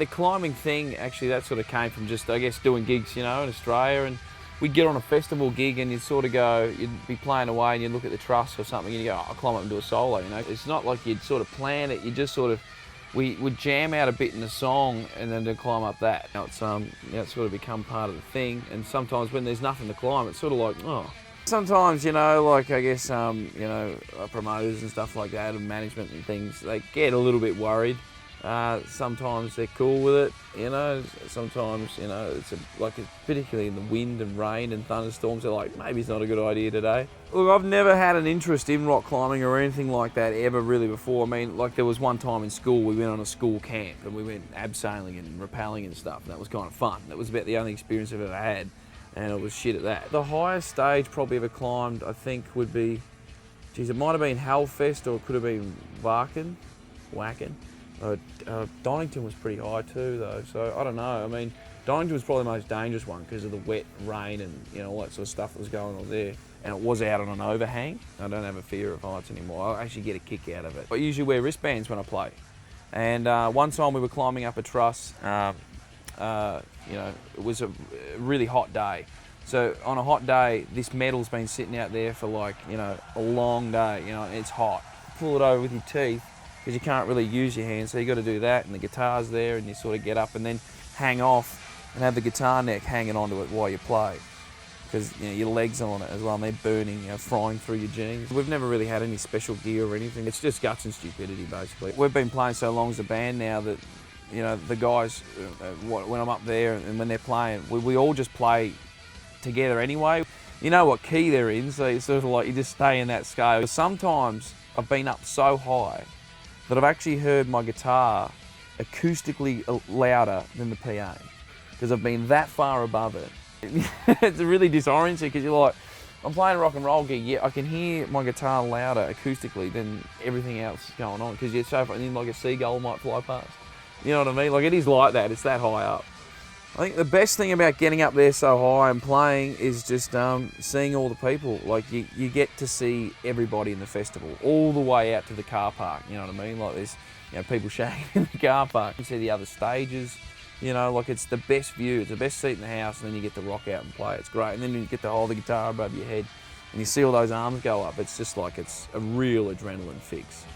the climbing thing, actually, that sort of came from just, I guess, doing gigs, you know, in Australia. And we'd get on a festival gig and you'd sort of go, you'd be playing away and you'd look at the truss or something and you go, oh, I'll climb up and do a solo, you know. It's not like you'd sort of plan it, you just sort of, we would jam out a bit in the song and then to climb up that. Now it's, it's sort of become part of the thing, and sometimes when there's nothing to climb, it's sort of like, oh. Sometimes, you know, like I guess, you know, promoters and stuff like that and management and things, they get a little bit worried. Sometimes they're cool with it, you know. Sometimes, you know, particularly in the wind and rain and thunderstorms, they're like, maybe it's not a good idea today. Look, I've never had an interest in rock climbing or anything like that ever really before. I mean, like there was one time in school, we went on a school camp and we went abseiling and rappelling and stuff, and that was kind of fun. That was about the only experience I've ever had, and it was shit at that. The highest stage probably ever climbed, I think, would be, geez, it might have been Hellfest or it could have been Wacken. Donington was pretty high too though, so I don't know. I mean, Donington was probably the most dangerous one because of the wet rain and, you know, all that sort of stuff that was going on there. And it was out on an overhang. I don't have a fear of heights anymore. I actually get a kick out of it. I usually wear wristbands when I play. And one time we were climbing up a truss, you know, it was a really hot day. So on a hot day, this metal's been sitting out there for like, you know, a long day, you know, and it's hot. Pull it over with your teeth, because you can't really use your hands, so you got to do that, and the guitar's there, and you sort of get up and then hang off and have the guitar neck hanging onto it while you play, because, you know, your legs are on it as well, and they're burning, you know, frying through your jeans. We've never really had any special gear or anything. It's just guts and stupidity, basically. We've been playing so long as a band now that, you know, the guys, when I'm up there and when they're playing, we all just play together anyway. You know what key they're in, so it's sort of like you just stay in that scale. Sometimes I've been up so high that I've actually heard my guitar acoustically louder than the PA, because I've been that far above it. It's really disorienting, because you're like, I'm playing a rock and roll gig, yeah, I can hear my guitar louder acoustically than everything else going on, because you're so far, and then like a seagull might fly past. You know what I mean? Like, it is like that, it's that high up. I think the best thing about getting up there so high and playing is just seeing all the people. Like, you get to see everybody in the festival, all the way out to the car park, you know what I mean? Like, there's, you know, people shagging in the car park. You see the other stages, you know, like, it's the best view, it's the best seat in the house, and then you get to rock out and play. It's great. And then you get to hold the guitar above your head and you see all those arms go up. It's just like, it's a real adrenaline fix.